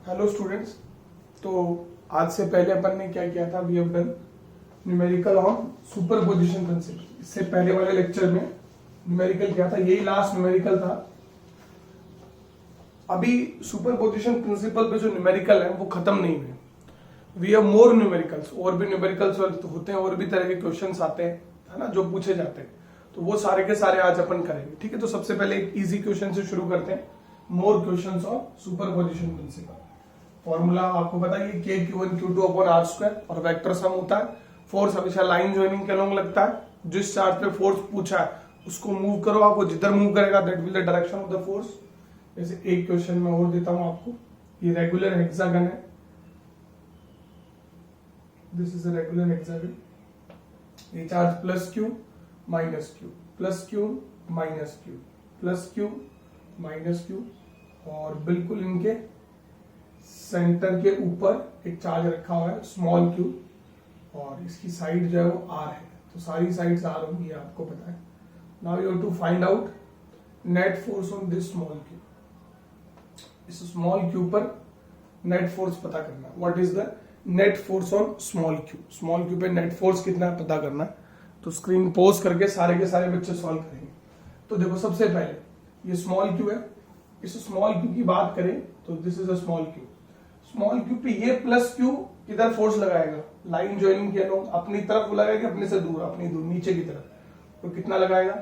Hello students. तो आज से पहले अपन ने क्या किया था, we have done numerical on superposition principle. इससे पहले वाले लेक्चर में न्यूमेरिकल क्या था, यही लास्ट न्यूमेरिकल था। अभी सुपरपोजिशन प्रिंसिपल पे जो न्यूमेरिकल है वो खत्म नहीं हुए। वी हैव मोर न्यूमेरिकल्स, और भी न्यूमेरिकल्स होते हैं, और भी तरह के क्वेश्चंस आते हैं, है ना, जो पूछे जाते हैं। तो वो सारे के सारे आज अपन करेंगे, ठीक है। तो सबसे पहले एक इजी क्वेश्चन से शुरू करते हैं, more questions of superposition principle. Formula आपको पता है, k q1 q2 upon r square, और वेक्टर सम होता है। फोर्स हमेशा लाइन ज्वाइनिंग के अलोंग लगता है। जिस चार्ज पे फोर्स पूछा है उसको मूव करो, आपको जिधर मूव करेगा that will the direction of the force. जैसे एक क्वेश्चन में और देता हूं आपको, ये रेगुलर हेक्सागन है, this is a regular hexagon. ये charge plus Q minus Q, plus Q minus Q, plus Q minus Q, और बिल्कुल इनके सेंटर के ऊपर एक चार्ज रखा हुआ है स्मॉल क्यू, और इसकी साइड जो है वो आर है। तो सारी साइड्स आर होंगी, आपको पता है। Now you have to find out net force on this small q. इस स्मॉल क्यू पर नेट फोर्स पता करना है। What is the net force on small q? Small q पे नेट फोर्स कितना है पता करना है। तो स्क्रीन पोज करके सारे के सारे बच्चे सॉल्व करेंगे। तो देखो, सबसे पहले ये स्मॉल क्यू है। इस स्मॉल क्यू की बात करें तो this is a small q. Small q पे ये प्लस क्यू किधर फोर्स लगाएगा? लाइन ज्वाइनिंग के अलोंग अपनी तरफ लगाएगा, अपने से दूर, अपनी दूर नीचे की तरफ। तो कितना लगाएगा?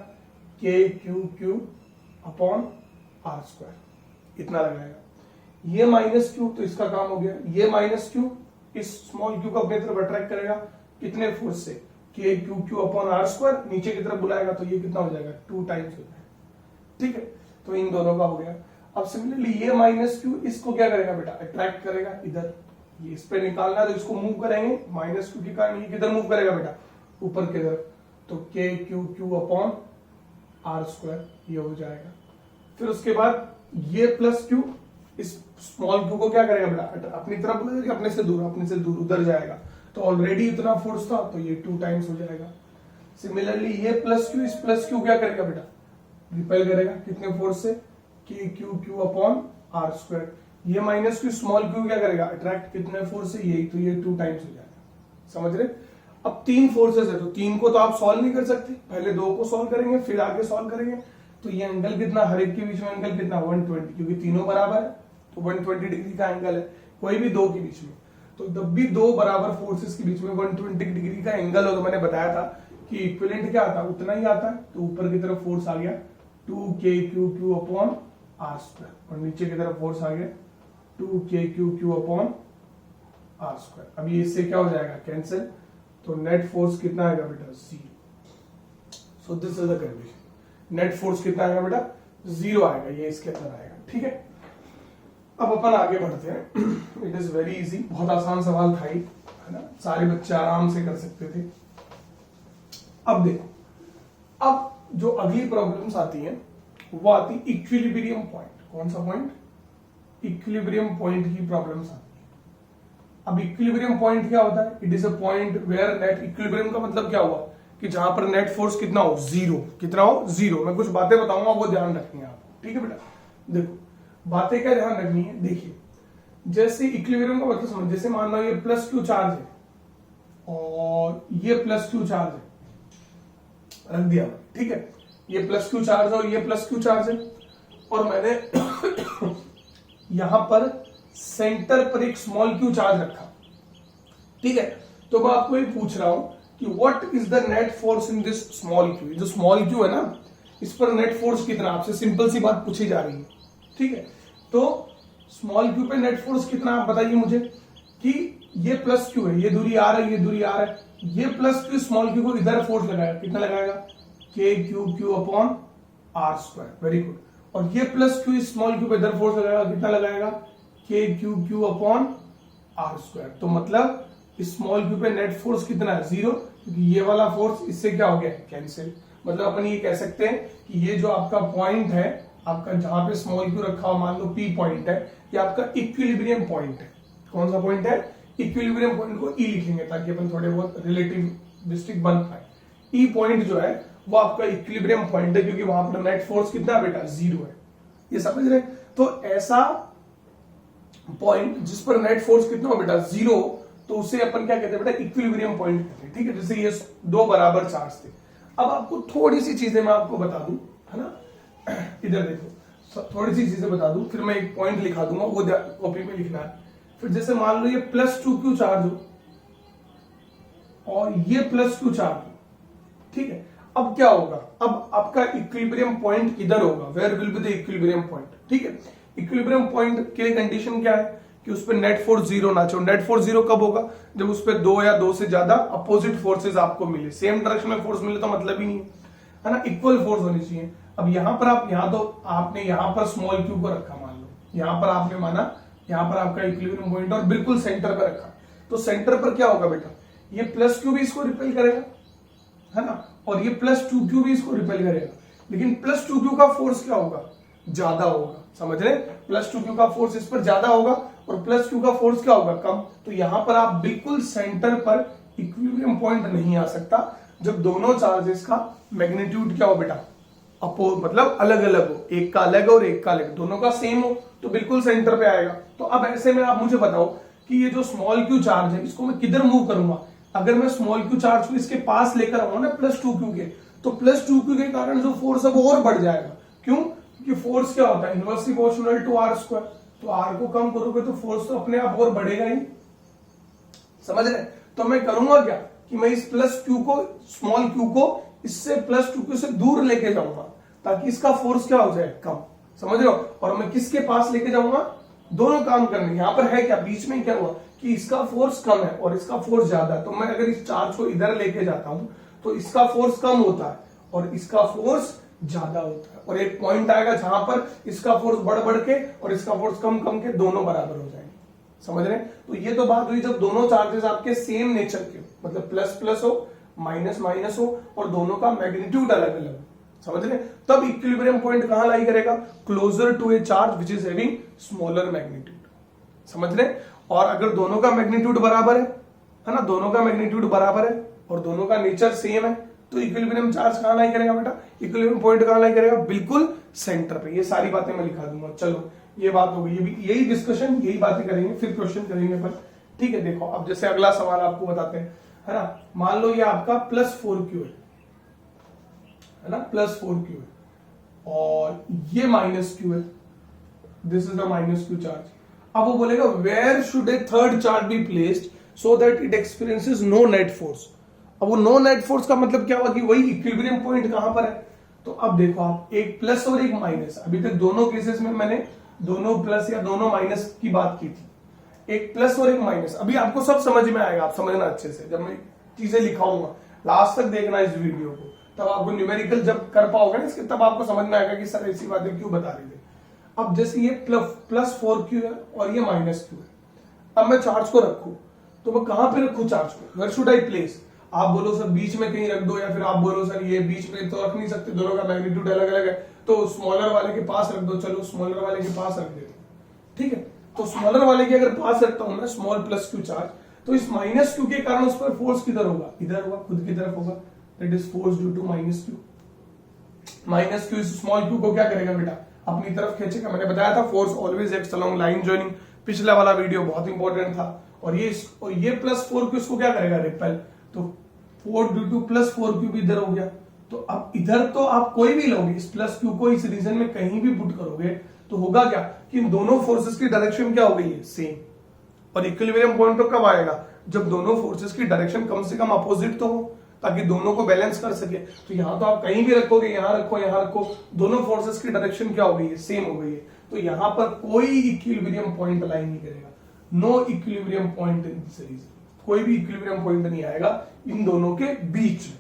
K q q upon r square, इतना लगाएगा। ये माइनस क्यू, तो इसका काम हो गया। ये माइनस क्यू इस स्मॉल क्यू को अपनी तरफ अट्रैक्ट करेगा, कितने फोर्स से? K q q upon r square, नीचे की तरफ बुलाएगा, तो ये कितना हो जाएगा? 2 टाइम्स हो जाएगा, ठीक है। तो इन दोनों का हो गया। अब सिमिलरली ये माइनस क्यू इसको क्या करेगा बेटा? अट्रैक्ट करेगा इधर। ये इस पे निकालना है तो इसको मूव करेंगे, माइनस क्यू के कारण ये किधर मूव करेगा बेटा? ऊपर की तरफ। तो k q q upon r square ये हो जाएगा। फिर उसके बाद ये प्लस क्यू इस स्मॉल क्यू को क्या करेगा बेटा? अपनी तरफ बुलाएगा, अपने से दूर, अपने से दूर उधर जाएगा। तो ऑलरेडी इतना फोर्स था, तो ये 2 टाइम्स हो जाएगा। सिमिलरली ये प्लस क्यू इस प्लस क्यू क्या करेगा बेटा? रिपेल करेगा, कितने फोर्स से? K q q upon r square. ये माइनस क्यू स्मॉल क्यू क्या करेगा? अट्रैक्ट, कितने फोर्स से? यही, तो ये 2 टाइम्स हो जाएगा। समझ रहे? अब 3 फोर्सेस है, तो 3 को तो आप सॉल्व नहीं कर सकते, पहले 2 को सॉल्व करेंगे फिर आगे सॉल्व करेंगे। तो ये एंगल कितना, हर एक के बीच में एंगल कितना? 120, क्योंकि तीनों बराबर है तो 120 डिग्री का एंगल है, कोई भी 2 के बीच में। तो जब भी 2 बराबर फोर्सेस के बीच में 120 डिग्री का एंगल हो, तो मैंने बताया था कि इक्विवेलेंट क्या आता है? उतना ही आता है। तो ऊपर की तरफ फोर्स आ गया 2 k q q upon r square, और नीचे की तरफ फोर्स आ गया 2 k q q upon r square. अभी इससे क्या हो जाएगा? कैंसिल। तो नेट फोर्स कितना आएगा बेटा? 0। So this is the condition. Net force कितना आएगा बेटा? 0 आएगा, ये इसके अंदर आएगा, ठीक है। अब अपन आगे बढ़ते हैं। इट इज वेरी इजी, बहुत आसान सवाल था ही, है ना, सारे बच्चे आराम से कर सकते थे। अब देखो, अब जो अगली प्रॉब्लम्स आती हैं वो आती इक्विलिब्रियम पॉइंट। कौन सा पॉइंट? इक्विलिब्रियम पॉइंट की प्रॉब्लम्स आती है। अब इक्विलिब्रियम पॉइंट क्या होता है? It is a point where net, equilibrium का मतलब क्या हुआ कि जहां पर नेट फोर्स कितना हो? 0। कितना हो? 0। मैं कुछ बातें बताऊंगा, वो ध्यान रखनी है आपको, ठीक है बेटा। देखो बातें क्या ध्यान रखनी है। देखिए, जैसे इक्विलिब्रियम का मतलब समझ, जैसे मान लो ये प्लस क्यू चार्ज है और ये प्लस क्यू चार्ज है, रख दिया, ठीक है। ये प्लस क्यू चार्ज है और ये प्लस क्यू चार्ज है, और मैंने यहां पर सेंटर पर एक स्मॉल क्यू चार्ज रखा, ठीक है। तो मैं आपको ये पूछ रहा हूं कि what is the net force in this small Q? जो स्मॉल क्यू है ना, इस पर नेट फोर्स कितना? आपसे सिंपल सी बात पूछी जा रही है, ठीक है। तो स्मॉल क्यू पे नेट फोर्स कितना, आप बताइए मुझे। कि ये प्लस क्यू है, ये दूरी आर है, ये दूरी आर है, ये प्लस क्यू स्मॉल क्यू को इधर फोर्स लगाएगा, कितना लगाएगा? K q q upon r square. Very good. और ये प्लस क्यू स्मॉल क्यू पे इधर फोर्स लगाएगा, कितना लगाएगा? K q q upon r square. तो मतलब स्मॉल क्यू पे नेट फोर्स कितना है? 0, क्योंकि ये वाला फोर्स इससे क्या हो गया? कैंसिल। मतलब अपन ये कह सकते हैं कि ये जो आपका पॉइंट है, आपका जहां पे स्मॉल क्यू रखा हुआ, मान लो पी पॉइंट है, ये आपका इक्विलिब्रियम पॉइंट है। कौन सा पॉइंट है? इक्विलिब्रियम पॉइंट को ई लिखेंगे ताकि अपन थोड़े बहुत रिलेटिविस्टिक बन पाए। ई पॉइंट जो है वो आपका इक्विलिब्रियम पॉइंट है, क्योंकि वहां पर नेट फोर्स कितना बेटा? 0 है। ये समझ रहे? तो ऐसा पॉइंट जिस पर नेट फोर्स कितना हो बेटा, 0, तो उसे अपन क्या कहते हैं बेटा, इक्विलिब्रियम पॉइंट कहते हैं। ठीक है, जैसे ये दो बराबर चार्ज थे। अब आपको थोड़ी सी चीजें मैं आपको बता दूं, है ना, इधर देखो, थोड़ी सी चीजें बता दूं, फिर मैं एक पॉइंट लिखा दूंगा, वो कॉपी में लिखना है। फिर जैसे मान लो ये +2q चार्ज हो और ये +2 चार्ज हो, ठीक है, अब क्या होगा, अब आपका इक्विलिब्रियम पॉइंट किधर होगा, where will be the equilibrium point. ठीक है, इक्विलिब्रियम पॉइंट के लिए कंडीशन क्या है कि उस पर नेट फोर्स 0 ना चाहिए। नेट फोर्स 0 कब होगा, जब उस पर 2 या 2 से ज्यादा अपोजिट फोर्सेज आपको मिले, सेम डायरेक्शन में फोर्स मिले तो मतलब ही नहीं है ना, इक्वल फोर्स होनी चाहिए। अब यहां पर आप, यहां तो आपने यहां पर स्मॉल q को रखा, मान लो यहां पर आपने माना यहां पर आपका इक्विलिब्रियम पॉइंट और बिल्कुल सेंटर पर रखा, तो सेंटर पर क्या होगा बेटा, ये +q भी इसको रिपेल करेगा, है ना, और ये +2q भी इसको रिपेल करेगा, लेकिन +2q का फोर्स क्या होगा, ज्यादा होगा। समझ रहे, +2q का फोर्स इस पर ज्यादा होगा और +q का फोर्स क्या होगा, कम। तो यहां पर आप बिल्कुल सेंटर पर इक्विलिब्रियम पॉइंट नहीं आ सकता जब दोनों चार्जेस का मैग्नीट्यूड क्या हो बेटा, मतलब अलग अलग हो, एक का अलग और एक का अलग, दोनों का सेम हो तो बिल्कुल सेंटर पे आएगा। तो अब ऐसे में आप मुझे बताओ कि ये जो स्मॉल q चार्ज है इसको मैं किधर मूव करूंगा। अगर मैं स्मॉल q चार्ज को इसके पास लेकर आऊंगा ना +2q के, तो +2q के कारण जो फोर्स है वो और बढ़ जाएगा। क्यों, क्योंकि फोर्स क्या होता है, इनवर्सली प्रोपोर्शनल टू r²। तो r को कम करोगे तो फोर्स तो अपने आप और बढ़ेगा ही। समझ रहे, तो मैं करूंगा क्या कि मैं इस +q को, स्मॉल q को इससे +2q से दूर लेके जाऊंगा ताकि इसका फोर्स क्या हो जाए, कम। समझ रहे हो, और मैं किसके पास लेके जाऊंगा, दोनों काम करने। यहां पर है क्या, बीच में क्या हुआ कि इसका फोर्स कम है और इसका फोर्स ज्यादा है, तो मैं अगर इस चार्ज को इधर लेके जाता हूं तो इसका फोर्स कम होता है और इसका फोर्स ज्यादा होता है, और एक पॉइंट आएगा जहां पर इसका फोर्स बढ़ बढ़ के और इसका फोर्स कम कम के दोनों बराबर हो जाएंगे। समझ रहे, तो ये तो बात हुई जब दोनों चार्जेस आपके सेम नेचर के हो, मतलब प्लस प्लस हो, माइनस माइनस हो और दोनों का मैग्नीट्यूड अलग अलग हो। समझ रहे, तब इक्विलिब्रियम पॉइंट कहां लाई करेगा, closer to a charge which is having smaller magnitude. समझ रहे, और अगर दोनों का मैग्नीट्यूड बराबर है ना, दोनों का मैग्नीट्यूड बराबर है और दोनों का नेचर सेम है, तो इक्विलिब्रियम चार्ज कहां लाई करेगा बेटा, इक्विलिब्रियम पॉइंट कहां लाई करेगा, बिल्कुल सेंटर पे। ये सारी बातें मैं लिखा दूंगा। चलो ये बात हो गई, यही डिस्कशन, यही बातें करेंगे, फिर क्वेश्चन करेंगे अपन। ठीक है, देखो अब जैसे अगला सवाल आपको बताते हैं, है ना, मान लो ये आपका +4q है ना, +4q है और ये -q है, this is the -q charge. अब वो बोलेगा where should a third charge be placed so that it experiences no net force. अब वो नो नेट फोर्स का मतलब क्या हुआ कि वही इक्विलिब्रियम पॉइंट कहां पर है। तो अब देखो आप, एक प्लस और एक माइनस, अभी तक दोनों केसेस में मैंने दोनों प्लस या दोनों माइनस की बात की थी, एक प्लस और एक माइनस। अभी आपको सब समझ में आएगा, आप समझना अच्छे से, जब मैं चीजें लिखाऊंगा लास्ट तक देखना इस वीडियो को, तब आपको न्यूमेरिकल जब कर पाओगे ना इसके, तब आपको समझ में आएगा कि सर ऐसी बातें क्यों बता रहे थे। अब जैसे ये +4q है और ये -q है, अब मैं चार्ज को रखूं तो मैं कहां पे रखूं चार्ज को, वेयर शुड आई प्लेस। आप बोलो सर बीच में कहीं रख दो, या फिर आप बोलो सर ये बीच में तो रख नहीं सकते, दोनों का मैग्नीट्यूड अलग अलग है, तो स्मॉलर वाले के पास रख दो। चलो स्मॉलर वाले के पास रख देते, ठीक है। तो स्मॉलर वाले के अगर पास रखता हूं मैं स्मॉल +q चार्ज, तो इस -q के कारण उस पर फोर्स किधर होगा, इधर होगा, खुद की तरफ होगा, that is force due to -q। -q इस स्मॉल q को क्या करेगा बेटा, अपनी तरफ खींचेगा। मैंने बताया था force always acts along line joining, पिछला वाला वीडियो बहुत इंपॉर्टेंट था। और ये +4q इसको क्या करेगा, रिपेल। तो 4 ड्यू टू +4q भी इधर हो गया। तो अब इधर तो आप कोई भी लोगे, इस +q को इस रीजन में कहीं भी पुट करोगे तो होगा क्या कि इन दोनों फोर्सेस की डायरेक्शन क्या हो गई है, सेम। और इक्विलिब्रियम पॉइंट तो कब आएगा, जब दोनों फोर्सेस की डायरेक्शन कम से कम अपोजिट तो हो, ताकि दोनों को बैलेंस कर सके। तो यहां तो आप कहीं भी रखोगे, यहां रखो यहां रखो, दोनों फोर्सेस की डायरेक्शन क्या हो गई है, सेम हो गई है। तो यहां पर कोई इक्विलिब्रियम पॉइंट अलाइन नहीं करेगा, no equilibrium point in this region, कोई भी इक्विलिब्रियम पॉइंट नहीं आएगा इन दोनों के बीच में।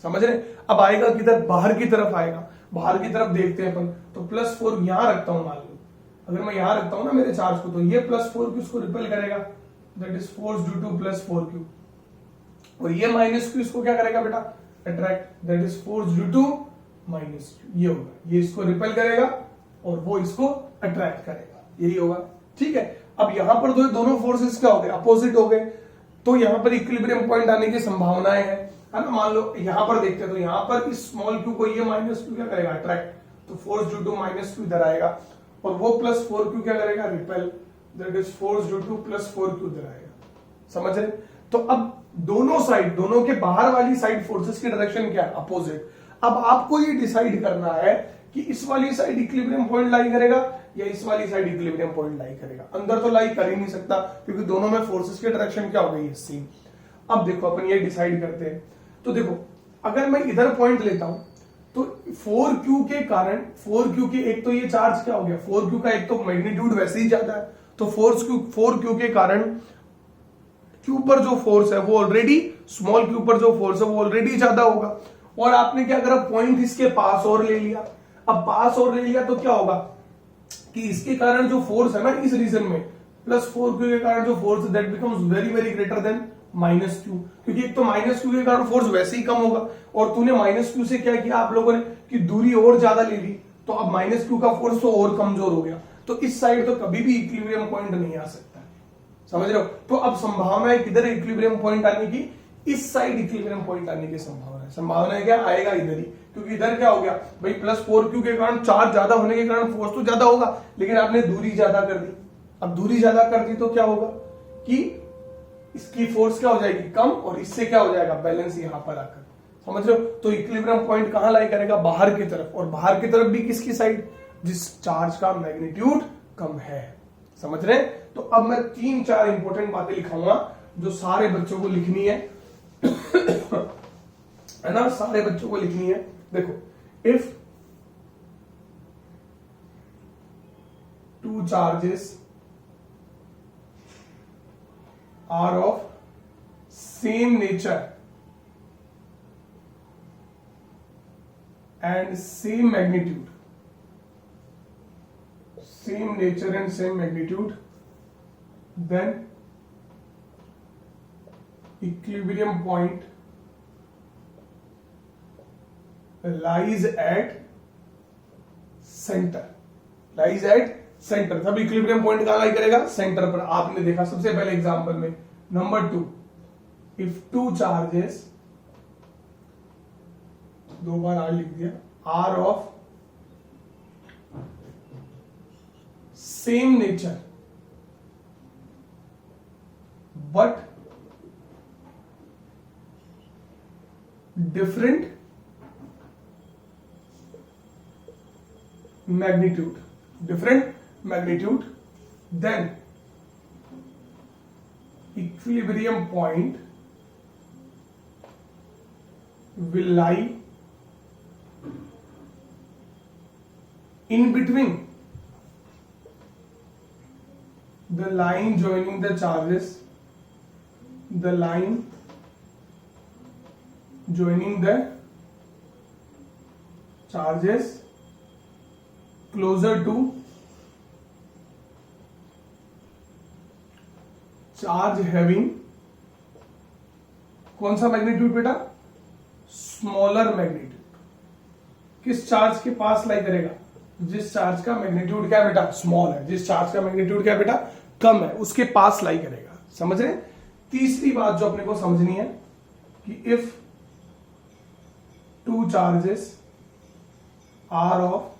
समझ रहे, अब आएगा किधर, बाहर की तरफ आएगा। बाहर की तरफ देखते हैं अपन, तो +4 यहां रखता हूं, मान लो अगर मैं यहां रखता हूं ना मेरे चार्ज को, तो ये +4q इसको रिपेल करेगा, that is force due to +4q। और ये -q इसको क्या करेगा बेटा, attract, that is force due to -q। ये होगा, ये इसको रिपेल करेगा और वो इसको अट्रैक्ट करेगा, यही होगा। ठीक है, अब यहां पर दोनों फोर्सेस क्या हो गए, अपोजिट हो गए, तो यहां पर इक्विलिब्रियम पॉइंट आने की संभावनाएं है ना। मान लो यहां पर देखते हैं, तो यहां पर इस स्मॉल q को ये -q क्या करेगा, अट्रैक्ट, तो फोर्स ड्यू टू -q इधर आएगा, और वो +4q क्या करेगा, repel. That is force due two plus 4q इधर आएगा, समझ रहे? तो अब दोनों साइड, दोनों के बाहर वाली साइड फोर्सेस की डायरेक्शन क्या है? अपोजिट। अब आपको ये डिसाइड करना है कि इस वाली साइड इक्विलिब्रियम पॉइंट लाई करेगा या इस वाली साइड इक्विलिब्रियम पॉइंट लाई करेगा। अंदर तो लाई कर ही नहीं सकता क्योंकि दोनों में फोर्सेस की डायरेक्शन क्या हो गई है? सेम। अब देखो अपन ये डिसाइड करते हैं। तो देखो अगर मैं इधर पॉइंट लेता हूं तो 4q के कारण, 4q के एक तो ये चार्ज क्या हो गया, 4q का एक तो मैग्नीट्यूड वैसे ही ज्यादा है, तो 4q के कारण q पर जो फोर्स है वो ऑलरेडी, स्मॉल q पर जो फोर्स है वो ऑलरेडी ज्यादा होगा। और आपने क्या करा, पॉइंट इसके पास और ले लिया। अब पास और ले लिया तो क्या होगा कि इसके कारण जो फोर्स है ना इस रीजन में, प्लस 4q के कारण जो force that becomes very very greater than minus Q, क्योंकि एक तो माइनस क्यू के कारण फोर्स वैसे ही कम होगा और तूने माइनस क्यू से क्या किया आप लोगों ने कि दूरी और ज्यादा ले ली, तो अब माइनस क्यू का फोर्स तो और कमजोर हो गया। तो इस साइड तो कभी भी इक्विलिब्रियम पॉइंट नहीं आ सकता, समझ रहे हो? तो अब संभावना है किधर इक्विलिब्रियम पॉइंट आने की, इस साइड इक्विलिब्रियम पॉइंट आने की संभावना है। संभावना है क्या, आएगा इधर ही, क्योंकि इधर क्या हो गया भाई, प्लस 4q के कारण चार्ज ज्यादा होने के कारण फोर्स तो ज्यादा होगा, लेकिन आपने दूरी ज्यादा कर दी। अब दूरी ज्यादा कर दी तो क्या होगा कि इसकी फोर्स क्या हो जाएगी, कम, और इससे क्या हो जाएगा, बैलेंस यहां पर आकर, समझ रहे हो? तो इक्विलिब्रियम पॉइंट कहां लाई करेगा, बाहर की तरफ, और बाहर की तरफ भी किसकी साइड, जिस चार्ज का मैग्नीट्यूड कम है, समझ रहे? तो अब मैं 3-4 इंपॉर्टेंट बातें लिखाऊंगा जो सारे बच्चों को लिखनी है है ना, सारे बच्चों को लिखनी है। देखो, if two charges are of same nature and same magnitude, same nature and same magnitude, then equilibrium point lies at center, lies at centre. तब इक्विलिब्रियम पॉइंट कहां लाई करेगा, सेंटर पर। आपने देखा सबसे पहले एग्जांपल में, नंबर 2, इफ टू चार्जेस, 2 बार आर लिख दिया, are of same nature but different magnitude, different magnitude, then equilibrium point will lie in between the line joining the charges, the line joining the charges closer to charge having, कौन सा magnitude बेटा, smaller magnitude. किस charge के पास लाई करेगा, जिस charge का magnitude क्या बेटा, स्मॉल है, जिस चार्ज का मैग्नीट्यूड क्या बेटा, कम है, उसके पास लाई करेगा, समझ रहे? तीसरी बात जो अपने को समझनी है कि if two charges are of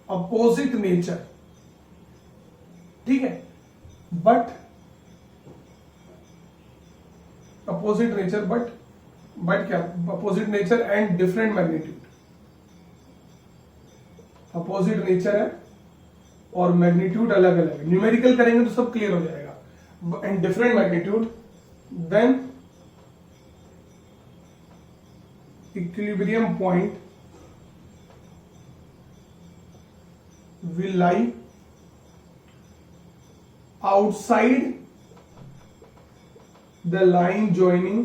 opposite nature, ठीक है, बट अपोजिट नेचर, बट क्या, opposite nature and different magnitude, opposite nature है और मैग्नीट्यूड अलग अलग है, न्यूमेरिकल करेंगे तो सब क्लियर हो जाएगा, and different magnitude, then equilibrium point will lie outside the line joining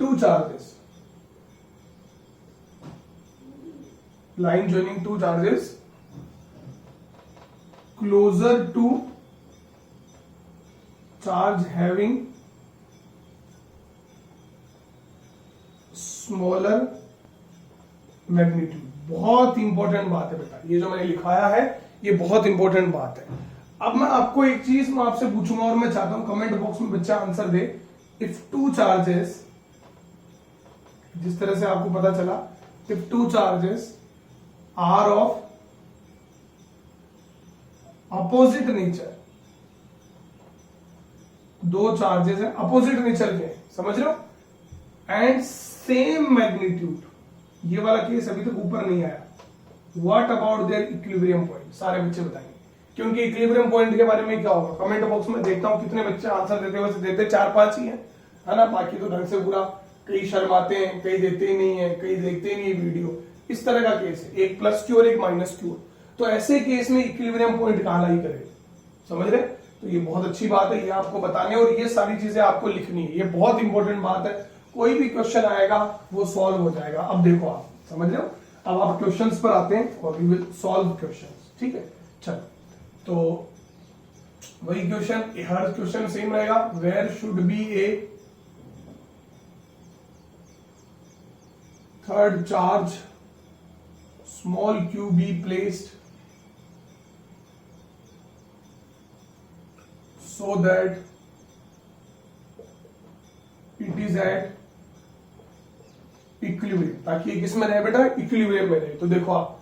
two charges, line joining two charges closer to charge having smaller magnitude। बहुत इंपॉर्टेंट बात है बेटा, ये जो मैंने लिखाया है ये बहुत इंपॉर्टेंट बात है। अब मैं आपको एक चीज मैं आपसे पूछूंगा और मैं चाहता हूं कमेंट बॉक्स में बच्चा आंसर दे। इफ टू चार्जेस, जिस तरह से आपको पता चला, if two charges are of opposite nature, दो चार्जेस है अपोजिट नेचर के, समझ रहे हो, एंड सेम मैग्नीट्यूड, ये वाला केस अभी तक ऊपर नहीं आया। What about their equilibrium point, सारे बच्चे बताएंगे, क्योंकि इक्विलिब्रियम पॉइंट के बारे में क्या होगा कमेंट बॉक्स में देखता हूं कितने बच्चे आंसर देते, वैसे देते 4-5 ही है ना, बाकी तो ढंग से पूरा, कई शर्माते हैं, कई देते ही नहीं है, कई देखते ही नहीं है वीडियो, इस तरह का केस है, एक प्लस क्यू और एक माइनस क्यू। तो ऐसे केस में इक्विलिब्रियम पॉइंट कहां लाई करे, समझ रहे, तो ये बहुत अच्छी बात है, ये आपको बताने और ये सारी चीजें आपको लिखनी है, ये बहुत इंपॉर्टेंट बात है, कोई भी क्वेश्चन आएगा वो सॉल्व हो जाएगा। अब देखो आप समझ रहे हो, अब आप क्वेश्चंस पर आते हैं और वी विल सॉल्व क्वेश्चंस, ठीक है। चलो तो वही क्वेश्चन, हर क्वेश्चन सेम रहेगा, where should be a third charge small q be placed so that it is at equilibrium, ताकि ये किस में रहे बेटा, इक्विलिब्रियम में रहे। तो देखो आप,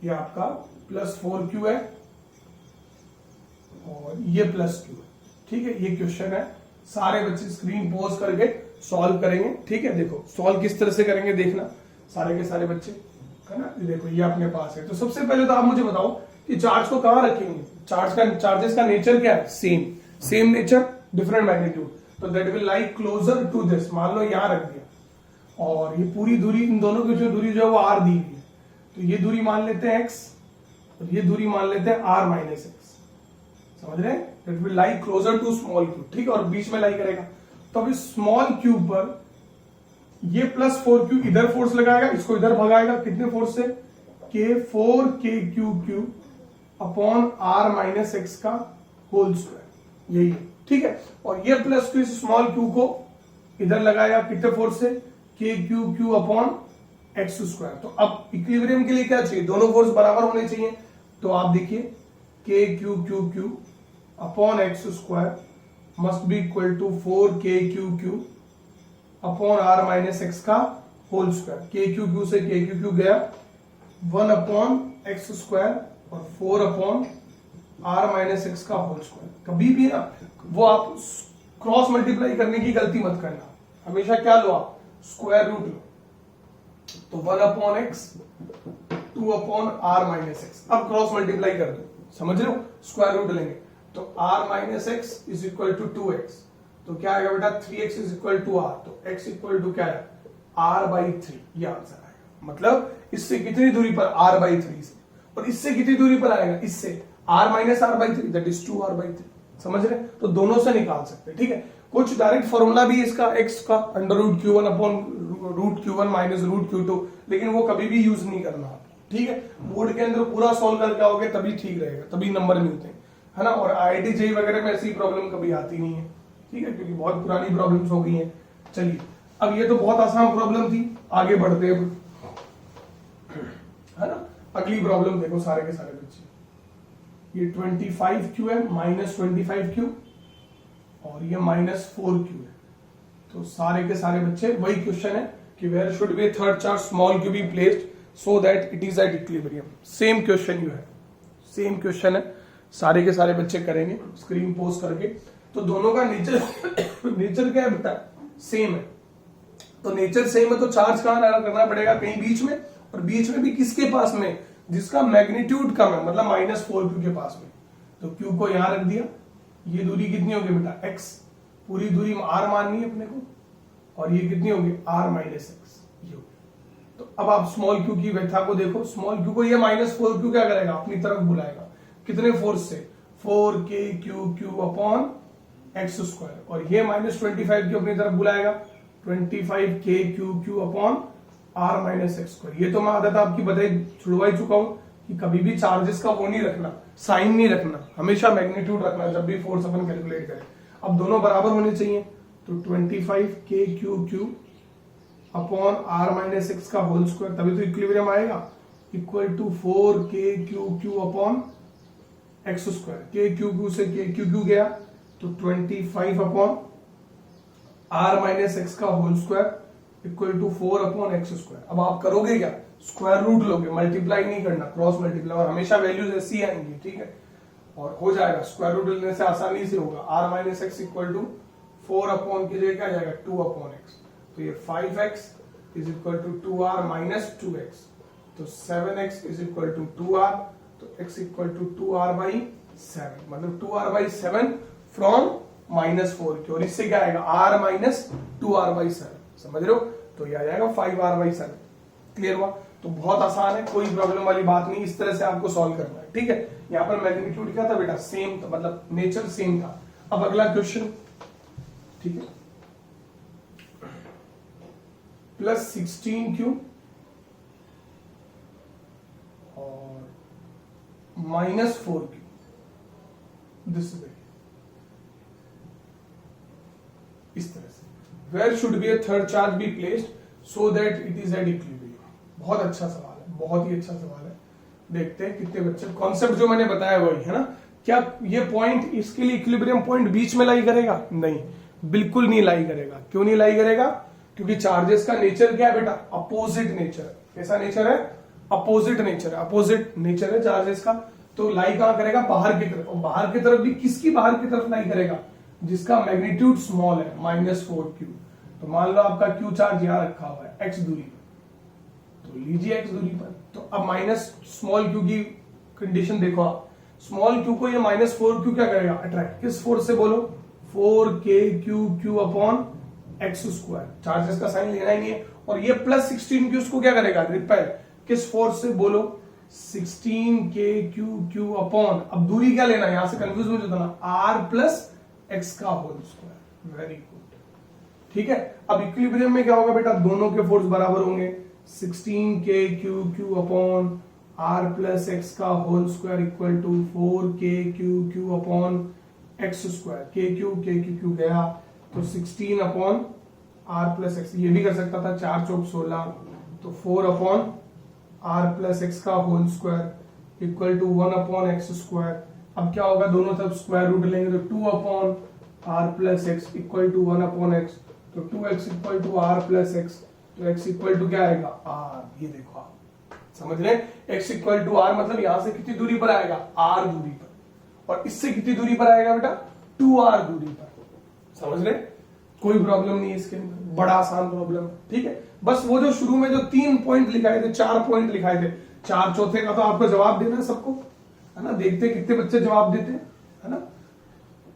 ये आपका +4q है और ये +q है, ठीक है, ये क्वेश्चन है, सारे बच्चे स्क्रीन पॉज करके सॉल्व करेंगे, ठीक है। देखो सॉल्व किस तरह से करेंगे देखना, सारे के सारे बच्चे, है ना, देखो ये अपने पास है। तो सबसे पहले तो आप मुझे बताओ कि चार्ज को कहां रखेंगे, चार्जेस का नेचर क्या है, सेम नेचर डिफरेंट मैग्नीट्यूड, तो that will lie closer to this, मान लो यहां रख दिया, और ये पूरी दूरी, इन दोनों की जो दूरी जो है वो r दी हुई है, तो ये दूरी मान लेते हैं x और ये दूरी मान लेते हैं r माइनस एक्स, समझ रहे हैं, that will lie closer to small q, ठीक है, और बीच में लाई करेगा। तो अभी स्मॉल क्यू पर ये +4q इधर फोर्स लगाएगा, इसको इधर भगाएगा, कितने फोर्स से, k4kq upon r minus x का होल स्क्वायर, यही है, ठीक है। और ये +q स्मॉल q को इधर लगाएगा, कितने फोर्स से, kq अपॉन एक्स स्क्वायर। तो अब इक्विलिब्रियम के लिए क्या चाहिए, दोनों फोर्स बराबर होने चाहिए, तो आप देखिए kq upon x square must be equal to 4kq upon r minus x का होल स्क्वायर, kq से kq गया 1 अपॉन एक्स स्क्वायर और 4 अपॉन r माइनस एक्स का होल स्क्वायर। कभी भी ना वो आप क्रॉस मल्टीप्लाई करने की गलती मत करना, हमेशा क्या लो आप, स्क्वायर रूट लो, तो 1 upon x 2 upon r minus x, अब क्रॉस मल्टीप्लाई कर दो, समझ रहे हो, स्क्वायर रूट लेंगे तो r minus x is equal to 2x, तो क्या आएगा बेटा 3x is equal to r, तो x इक्वल टू क्या है r/3, ये आंसर आएगा। मतलब इससे कितनी दूरी पर, r/3 से, और इससे कितनी दूरी पर आएगा, इससे r minus r/3 that is 2r/3, समझ रहे, तो दोनों से निकाल सकते हैं, ठीक है। कुछ डायरेक्ट फॉर्मूला भी इसका x का √q1 upon √q1 minus √q2, लेकिन वो कभी भी यूज नहीं करना आप, ठीक है। बोर्ड के अंदर पूरा सॉल्व करके आओगे तभी ठीक रहेगा, तभी नंबर मिलते हैं, है ना। और IIT JEE वगैरह में ऐसी प्रॉब्लम कभी आती नहीं है, ठीक है, क्योंकि बहुत पुरानी प्रॉब्लम्स हो गई हैं। चलिए अब ये तो बहुत आसान प्रॉब्लम थी, आगे बढ़ते हैं, है ना। अगली प्रॉब्लम देखो सारे के सारे बच्चे, ये 25q है, -25q और ये -4q है, तो सारे के सारे बच्चे वही क्वेश्चन है कि where should be third charge small q be placed so that it is at equilibrium. Same question you है, सेम क्वेश्चन है, सारे के सारे बच्चे करेंगे स्क्रीन पोस्ट करके। तो दोनों का नेचर क्या है बेटा, सेम है, तो नेचर सेम है तो चार्ज कहां करना पड़ेगा, कहीं बीच में, और बीच में भी किसके पास में, जिसका मैग्नीट्यूड कम है, मतलब -4q के पास में, तो q को यहां रख दिया, ये दूरी कितनी होगी बेटा x, पूरी दूरी r माननी है अपने को, और ये कितनी होगी r माइनस एक्स, ये होगी। तो अब आप स्मॉल q की व्याख्या को देखो, स्मॉल q को ये -4q क्या करेगा, अपनी तरफ बुलाएगा, कितने फोर्स से, 4kq अपॉन एक्स स्क्वायर, और ये -25q अपनी तरफ बुलाएगा 25kq upon r minus x square. ये तो मैं आदत आपकी छुड़वा ही चुका हूं कि कभी भी चार्जेस का वो नहीं रखना, साइन नहीं रखना, हमेशा मैग्नीट्यूड रखना जब भी फोर्स अपन कैलकुलेट करें। अब दोनों बराबर होने चाहिए, तो 25kq upon r minus x का होल स्क्वायर, तभी तो इक्विलिब्रियम आएगा, equal to 4kq upon x square, kq से kq गया तो 25 अपॉन r माइनस एक्स का whole square equal to 4 upon x square. अब आप करोगे क्या, स्क्वायर रूट लोगे, मल्टीप्लाई नहीं करना, क्रॉस मल्टीप्लाई, और हमेशा वैल्यूज ऐसी आएंगी, ठीक है। और हो जाएगा, स्क्वायर रूट लेने से आसानी से होगा, r minus x equal to 4 upon की जगह क्या जाएगा 2 अपॉन एक्स, तो ये 5x is equal to 2r minus 2x, तो 7x is equal to 2r, तो x equal to 2r by 7, मतलब 2r बाई 7 फ्रॉम -4 की, और इससे क्या आएगा r माइनस 2r बाई 7, समझ रहे हो, तो ये आ जाएगा 5r बाई 7। क्लियर हुआ? तो बहुत आसान है, कोई प्रॉब्लम वाली बात नहीं, इस तरह से आपको सॉल्व करना है, ठीक है। यहाँ पर मैग्नीट्यूड क्या था बेटा, सेम था, मतलब नेचर सेम था। अब अगला क्वेश्चन, ठीक है, प्लस 16 और -4 दिस इज इस तरह से, where should be a third charge be placed so that it is at equilibrium. बहुत अच्छा सवाल है, बहुत ही अच्छा सवाल है। देखते हैं कितने बच्चे, कॉन्सेप्ट जो मैंने बताया वही है ना। क्या ये पॉइंट इसके लिए इक्विलिब्रियम पॉइंट बीच में लाई करेगा? नहीं, बिल्कुल नहीं लाई करेगा। क्यों नहीं लाई करेगा? क्योंकि चार्जेस का नेचर क्या है बेटा, अपोजिट नेचर। कैसा नेचर है? अपोजिट नेचर है, अपोजिट नेचर है चार्जेस का। तो लाई कहां करेगा? बाहर की तरफ। और बाहर की तरफ भी किसकी बाहर की तरफ लाई करेगा? जिसका मैग्नीट्यूड स्मॉल है, -4q। तो मान लो आपका q चार्ज यहां रखा हुआ है x दूरी पर, तो लीजिए x दूरी पर। तो अब माइनस स्मॉल q की कंडीशन देखो आप, स्मॉल q को ये -4q क्या करेगा? अट्रैक्ट। किस फोर्स से बोलो? 4kq upon x square. Charges का साइन लेना ही नहीं है। और ये प्लस 16q उसको क्या करेगा? रिपेल। किस फोर्स से बोलो? 16kq अपॉन, अब दूरी क्या लेना है, यहां से कंफ्यूज हो जाता ना, r प्लस x का होल स्क्वायर। वेरी गुड, ठीक है। अब इक्विलिब्रियम में क्या होगा बेटा? दोनों के फोर्स बराबर होंगे। 16kq upon r plus x का whole square equal to 4kq upon x square. kq गया तो 16 अपॉन r प्लस x, ये भी कर सकता था, 4 चौक 16, तो 4 अपॉन r प्लस x का whole square equal to 1 upon x square. अब क्या होगा? दोनों तरफ स्क्वायर रूट लेंगे, तो 2 upon r plus x equal to 1 upon x, तो 2x equal to r plus x, तो x इक्वल टू क्या आएगा? r। ये देखो आप समझ रहे हैं, x इक्वल टू r मतलब यहां से कितनी दूरी पर आएगा? r दूरी पर। और इससे कितनी दूरी पर आएगा बेटा? 2r दूरी पर। समझ रहे? कोई प्रॉब्लम नहीं है इसके अंदर, बड़ा आसान प्रॉब्लम, ठीक है। बस वो जो शुरू में जो 3 पॉइंट लिखाए थे, 4 पॉइंट लिखाए थे, 4 चौथे का तो आपको जवाब देना है सबको, है ना। देखते कितने बच्चे जवाब देते हैं, है ना।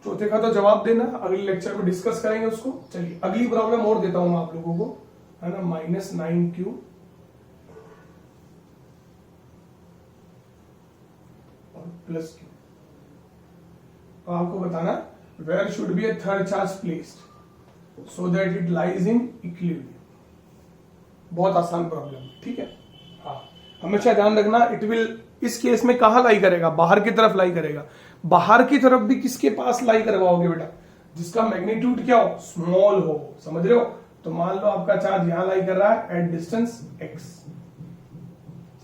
चौथे का तो जवाब देना, अगले लेक्चर में डिस्कस करेंगे उसको। चलिए अगली प्रॉब्लम और देता हूं आप लोगों को, है ना। -9q और +q। तो आपको बताना, where should be a third charge placed so that it lies in equilibrium. बहुत आसान प्रॉब्लम, ठीक है। हाँ, हमेशा ध्यान रखना, इट विल, इस केस में कहां लाई करेगा? बाहर की तरफ लाई करेगा। बाहर की तरफ भी किसके पास लाई करवाओगे बेटा? जिसका मैग्नीट्यूड क्या हो? स्मॉल हो। समझ रहे हो? तो मान लो आपका चार्ज यहां लाई कर रहा है एट डिस्टेंस x।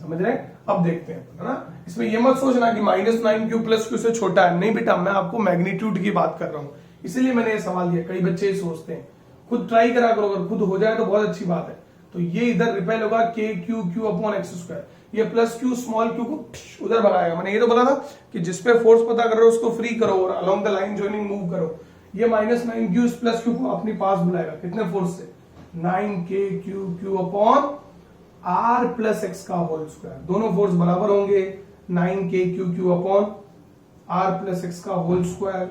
समझ रहे हैं? अब देखते हैं, है ना। इसमें यह मत सोचना कि -9q + q से छोटा है, नहीं बेटा, मैं आपको मैग्नीट्यूड की बात कर रहा हूं, इसीलिए मैंने ये सवाल दिया। कई बच्चे सोचते हैं, खुद ट्राई करा करो, अगर खुद हो जाए तो बहुत अच्छी बात है। तो ये इधर रिपेल होगा kq अपॉन x स्क्वायर, ये +q स्मॉल q को उधर भगाएगा। मैंने ये तो बोला था कि जिसपे फोर्स पता कर रहे हो उसको फ्री करो और along the line joining move करो। ये -9q +q को अपने पास बुलाएगा, कितने फोर्स से? 9kq upon r plus x का होल स्क्वायर। दोनों फोर्स बराबर होंगे, 9kq upon r plus x का whole square,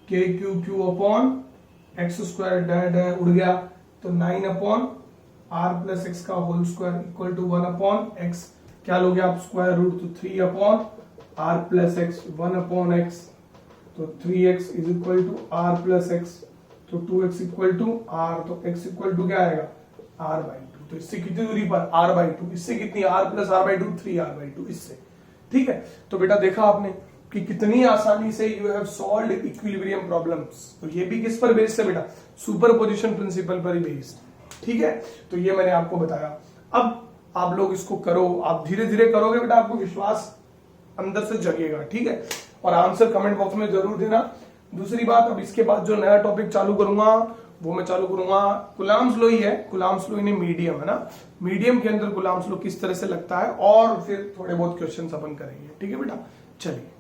kq upon x square, डै उड़ गया, तो 9 अपॉन r प्लस एक्स का whole square equal to 1 upon x। क्या लोगे आप? स्क्वायर रूट, तो 3 upon r plus X, 1 upon x, तो 3x is equal to r plus x, तो 2x इक्वल टू r, तो x इक्वल टू क्या आएगा? r/2। तो इससे कितनी दूरी पर? r/2। इससे कितनी? r प्लस r/2, 3r/2 इससे, ठीक है। तो बेटा देखा आपने कि कितनी आसानी से you have solved equilibrium problems. तो ये भी किस पर बेस्ड है बेटा? सुपरपोजिशन प्रिंसिपल पर ही बेस्ड, ठीक है। तो ये मैंने आपको बताया। अब आप लोग इसको करो, आप धीरे धीरे करोगे बेटा, आपको विश्वास अंदर से जगेगा, ठीक है। और आंसर कमेंट बॉक्स में जरूर देना। दूसरी बात, अब इसके बाद जो नया टॉपिक चालू करूंगा वो मैं चालू करूंगा कुलाम्स लॉ ही है। कुलाम्स लॉ इन मीडियम, है ना। मीडियम के अंदर कुलाम्स लॉ किस तरह से लगता है, और फिर थोड़े बहुत क्वेश्चन अपन करेंगे, ठीक है बेटा। चलिए।